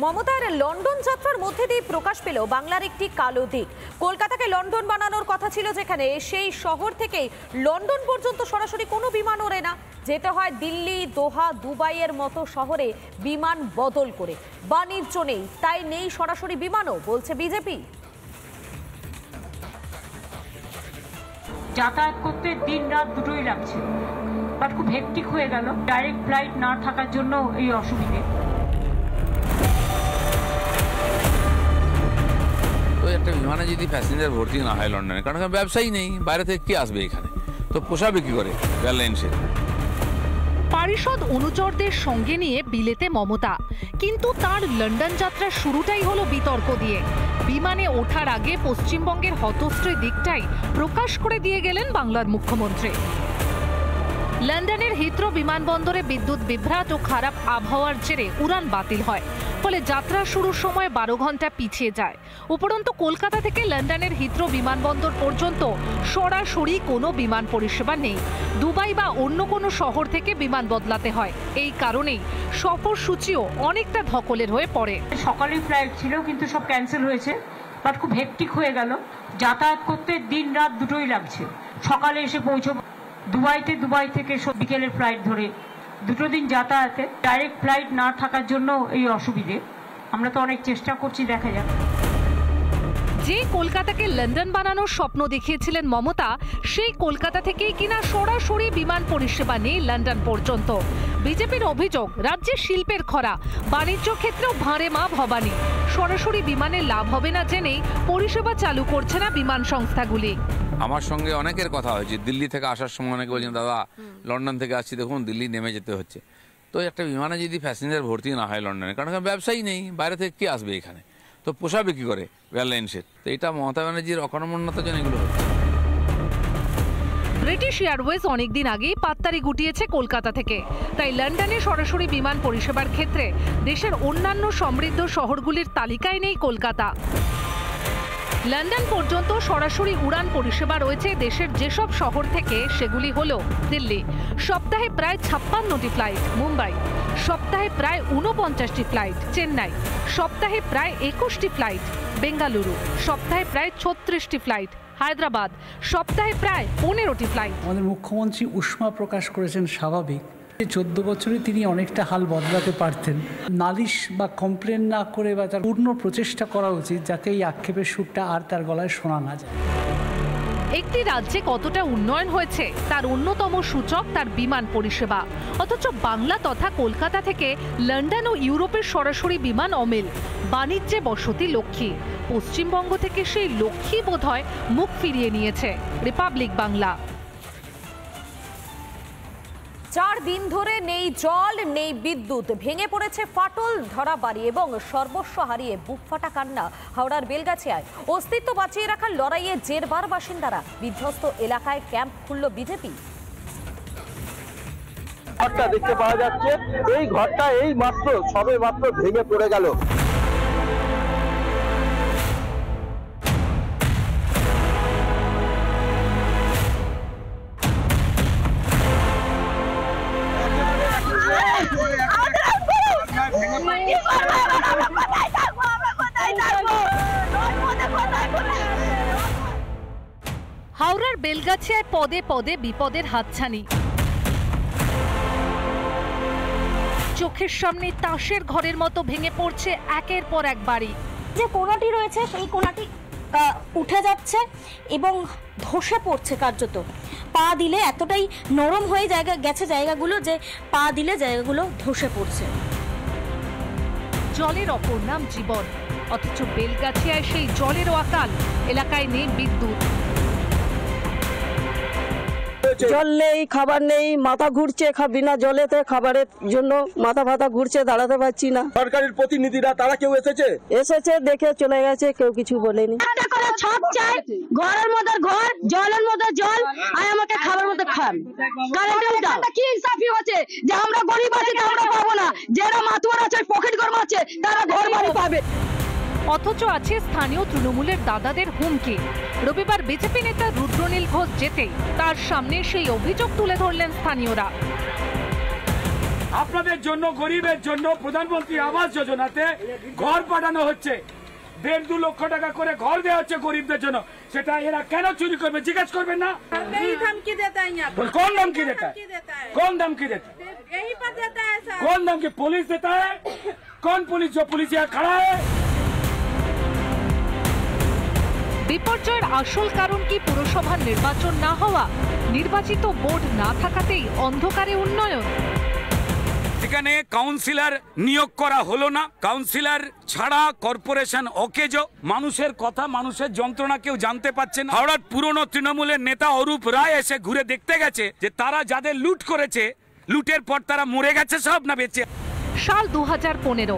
মমতার লন্ডন যাত্রার মধ্যে দিয়ে প্রকাশ পেল বাংলার একটি কালো দিক। কলকাতাকে লন্ডন বানানোর কথা ছিল, যেখানে সেই শহর থেকে লন্ডন পর্যন্ত সরাসরি কোনো বিমান ওড়ে না, যেতে হয় দিল্লি, দোহা, দুবাইয়ের মতো শহরে বিমান বদল করে। বাণিজ্য নেই, তাই নেই সরাসরি বিমানও, বলছে বিজেপি। যাতায়াত করতে দিন রাত দুটোই লাগছে, বাট খুব হেক্টিক হয়ে গেল। ডাইরেক্ট ফ্লাইট না থাকার জন্য এই অসুবিধে। তো একটা বিমানে যদি প্যাসেঞ্জার ভর্তি না হয় লন্ডনে, কারণ ব্যবসায়ী নেই, বাইরে থেকে কি আসবে এখানে, তো পোষাবে কি করে এয়ারলাইন্সে। পারিষদ অনুচরদের সঙ্গে নিয়ে বিলেতে মমতা, কিন্তু তার লন্ডন যাত্রার শুরুটাই হলো বিতর্ক দিয়ে। বিমানে ওঠার আগে পশ্চিমবঙ্গের হতশ্রী দিকটাই প্রকাশ করে দিয়ে গেলেন বাংলার মুখ্যমন্ত্রী। লন্ডনের হিথ্রো বিমানবন্দরে বিদ্যুৎ বিভ্রাট ও খারাপ আবহাওয়ার জেরে উড়ান বাতিল হয়, ফলে যাত্রা শুরুর সময় 12 ঘন্টা পিছিয়ে যায়। উপরন্তু কলকাতা থেকে লন্ডনের হিথ্রো বিমানবন্দর পর্যন্ত সরাসরি কোনো বিমান পরিষেবা নেই। দুবাই বা অন্য কোনো শহর থেকে বিমান বদলাতে হয়। এই কারণেই সফর সূচিও অনেকটা ধকলের হয়ে পড়ে। সকালে ফ্লাইট ছিল, কিন্তু সব ক্যান্সেল হয়েছে, বাট খুব হেক্টিক হয়ে গেল। যাতায়াত করতে দিন রাত দুটোই লাগছে। সকালে এসে পৌঁছব দুবাই থেকে বিকেলের ফ্লাইট ধরে, দুটো দিন যাতায়াতে। ডাইরেক্ট ফ্লাইট না থাকার জন্য এই অসুবিধে। আমরা তো অনেক চেষ্টা করছি, দেখা যাক। যে কলকাতাকে লন্ডন বানানোর স্বপ্ন দেখিয়েছিলেন মমতা, সেই কলকাতা থেকেই কিনা সরাসরি বিমান পরিষেবা নেই লন্ডন পর্যন্ত। বিজেপির অভিযোগ, রাজ্যে শিল্পের খরা, বাণিজ্য ক্ষেত্রেও ভাঁড়ে মা ভবানী। সরাসরি বিমানে লাভ হবে না জেনেই পরিষেবা চালু করছে না বিমান সংস্থাগুলি। আমার সঙ্গে অনেকের কথা হয়েছে, দিল্লি থেকে আসার সময় অনেকে বলছেন, দাদা লন্ডন থেকে আসছি, দেখুন দিল্লি নেমে যেতে হচ্ছে। তো একটা বিমানে যদি প্যাসেঞ্জার ভর্তি না হয় লন্ডনে, কারণ ব্যবসায়ী নেই, বাইরে থেকে কি আসবে এখানে, তো পোষাবে কি করে এয়ারলাইন্সের। তো এটা মমতা ব্যানার্জির অকর্মণ্যতার জন্য এগুলো হচ্ছে। ব্রিটিশ এয়ারওয়েজ অনেকদিন আগেই পাত্তারি গুটিয়েছে কলকাতা থেকে, তাই লন্ডনে সরাসরি বিমান পরিষেবার ক্ষেত্রে দেশের অন্যান্য সমৃদ্ধ শহরগুলির তালিকায় নেই কলকাতা। লন্ডন পর্যন্ত সরাসরি উড়ান পরিষেবা রয়েছে দেশের যেসব শহর থেকে, সেগুলি হলো দিল্লি, সপ্তাহে প্রায় 56টি ফ্লাইট; মুম্বাই, সপ্তাহে প্রায় 49টি ফ্লাইট; চেন্নাই, সপ্তাহে প্রায় 21টি ফ্লাইট; বেঙ্গালুরু, সপ্তাহে প্রায় 36টি ফ্লাইট; হায়দ্রাবাদ, সপ্তাহে প্রায় 15টি ফ্লাইট। আমাদের মুখ্যমন্ত্রী উষ্মা প্রকাশ করেছেন, স্বাভাবিক। 14 বছরে তিনি অনেকটা হাল বদলাতে পারতেন। নালিশ বা কমপ্লেন না করে বা তার পূর্ণ প্রচেষ্টা করা উচিত, যাতে এই আক্ষেপের সুরটা আর তার গলায় শোনা না যায়। একটি রাজ্যে কতটা উন্নয়ন হয়েছে তার অন্যতম সূচক তার বিমান পরিষেবা, অথচ বাংলা তথা কলকাতা থেকে লন্ডন ও ইউরোপের সরাসরি বিমান অমিল। বাণিজ্যে বসতি লক্ষ্মী, পশ্চিমবঙ্গ থেকে সেই লক্ষ্মী বোধহয় মুখ ফিরিয়ে নিয়েছে রিপাবলিক বাংলা। 4 দিন ধরে নেই জল, নেই বিদ্যুৎ, ভেঙে পড়েছে ফাটল ধরা বাড়ি এবং সর্বস্ব হারিয়ে বুক ফাটা কান্না হাওড়ার বেলগাছিয়ায়। অস্তিত্ব বাঁচিয়ে রাখার লড়াইয়ে জেরবার বাসিন্দারা। বিধ্বস্ত এলাকায় ক্যাম্প খুলল বিজেপি। ঘরটা দেখতে পাওয়া যাচ্ছে, এই ঘরটা এই মাত্র সবে মাত্র ভেঙে পড়ে গেল। হাওড়ার বেলগাছিয়ায় পদে পদে বিপদের হাতছানি। চোখের সামনে তাসের ঘরের মতো ভেঙে পড়ছে একের পর এক বাড়ি। যে কোণাটি রয়েছে সেই কোণাটি উঠে যাচ্ছে এবং ধসে পড়ছে কার্যত। পা দিলে এতটাই নরম হয়ে গেছে জায়গাগুলো যে পা দিলে জায়গাগুলো ধসে পড়ছে। জলের অপর নাম জীবন, অথচ বেলগাছিয়ায় সেই জলেরও আকাল। এলাকায় নেই বিদ্যুৎ, জল নেই, খাবার নেই, মাথা ঘুরছে, বিনা জলেতে খাবারের জন্য মাথা ফাথা ঘুরছে, দাঁড়াতে পারছি না। সরকারের প্রতিনিধিরা তারা কেউ এসেছে, দেখে চলে গেছে, কেউ কিছু বলেনি। ঘরের মধ্যে ঘর, জলের মধ্যে জল, আর আমাকে খাবার মধ্যে খান। কি ইনসাফি হচ্ছে যে আমরা গরিব আছি, আমরা পাবো না, যারা মাতুয়ার আছে, পকেট গরম আছে, তারা ঘর বাড়ি পাবে। অথচ আছে স্থানীয় তৃণমূলের দাদাদের হুমকি। রবিবার বিজেপি নেতা রুদ্রনীল ঘোষ যেতেই তার সামনে সেই অভিযোগ তুলে ধরলেন স্থানীয়রা। আপনাদের জন্য, গরিবের জন্য প্রধানমন্ত্রী আবাস যোজনাতে ঘর পাঠানো হচ্ছে, 1.5-2 লক্ষ টাকা করে ঘর দেওয়া হচ্ছে গরিবদের জন্য। সেটা এরা কেন চুরি করবে জিজ্ঞেস করবেন না? कौन धमकी देता है? कौन धमकी देता है? यही पर देता है सर। कौन धमकी? पुलिस देता है? कौन पुलिस? जो पुलिस यहाँ खड़ा है। বিপর্যয়ের আসল কারণ কি পুরসভার নির্বাচন না হওয়া, নির্বাচিত বোর্ড না থাকাতেই অন্ধকারে উন্নয়ন? এখানে কাউন্সিলর নিয়োগ করা হলো না, কাউন্সিলর ছাড়া কর্পোরেশন অকেজো, মানুষের কথা মানুষের যন্ত্রণা কেউ জানতে পারছে না। হাওড়ার পুরনো তৃণমূলের নেতা অরূপ রায় এসে ঘুরে দেখতে গেছে যে তারা যাদের লুট করেছে, লুটের পর তারা মরে গেছে সব না বেঁচে। সাল 2015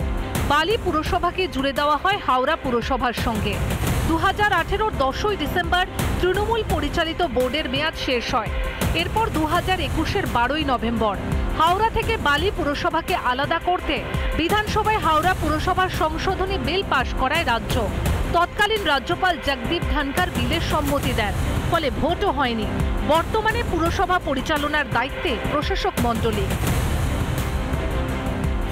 বালি পুরসভাকে জুড়ে দেওয়া হয় হাওড়া পুরসভার সঙ্গে। 2018 10ই ডিসেম্বর তৃণমূল পরিচালিত বোর্ডের মেয়াদ শেষ হয়। এরপর 2021-এর 12ই নভেম্বর হাওড়া থেকে বালি পুরসভাকে আলাদা করতে বিধানসভায় হাওড়া পুরসভার সংশোধনী বিল পাশ করায় রাজ্য। তৎকালীন রাজ্যপাল জগদীপ ধনকর বিলের সম্মতি দেন, ফলে ভোটও হয়নি। বর্তমানে পুরসভা পরিচালনার দায়িত্বে প্রশাসক মণ্ডলী।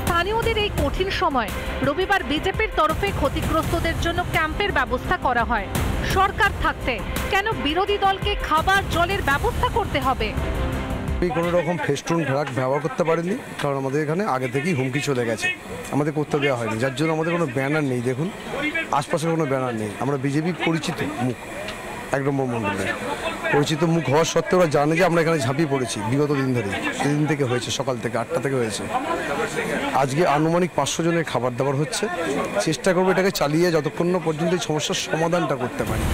স্থানীয়দের এই কঠিন সময় রবিবার বিজেপির তরফে ক্ষতিগ্রস্তদের জন্য ক্যাম্পের ব্যবস্থা করা হয়। সরকার থাকতে কেন বিরোধী দলকে খাবার জলের ব্যবস্থা করতে হবে? কোনো রকম ফেস্টুন ট্রাক ব্যবহার করতে পারিনি, কারণ আমাদের এখানে আগে থেকেই হুমকি চলে গেছে, আমাদের করতে দেওয়া হয়নি, যার জন্য আমাদের কোনো ব্যানার নেই। দেখুন আশপাশে কোনো ব্যানার নেই। আমরা বিজেপি পরিচিত মুখ, 1 নম্বর মণ্ডলে পরিচিত মুখ হওয়া সত্ত্বেও ওরা জানে যে আমরা এখানে ঝাঁপিয়ে পড়েছি বিগত দিন ধরে। সেদিন থেকে হয়েছে, সকাল থেকে 8টা থেকে হয়েছে। আজকে আনুমানিক 500 জনের খাবার দাবার হচ্ছে। চেষ্টা করবো এটাকে চালিয়ে যতক্ষণ না পর্যন্ত এই সমস্যার সমাধানটা করতে পারি।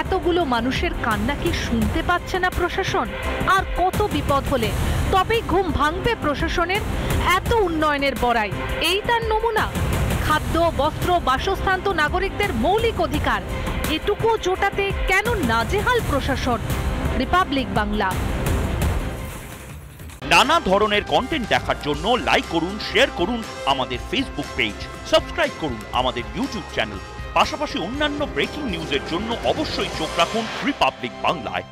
এতগুলো মানুষের কান্না কি শুনতে পাচ্ছে না প্রশাসন? আর কত বিপদ হলে তবেই ঘুম ভাঙবে প্রশাসনের? এত উন্নয়নের বড়াই এই তার নমুনা? খাদ্য, বস্ত্র, বাসস্থান তো নাগরিকদের মৌলিক অধিকার। এটুকু জোটাতে কেন নাজেহাল প্রশাসন? রিপাবলিক বাংলা। নানা ধরনের কন্টেন্ট দেখার জন্য লাইক করুন, শেয়ার করুন আমাদের ফেসবুক পেজ, সাবস্ক্রাইব করুন আমাদের ইউটিউব চ্যানেল। পাশাপাশি অন্যান্য ব্রেকিং নিউজের জন্য অবশ্যই চোখ রাখুন রিপাবলিক বাংলায়।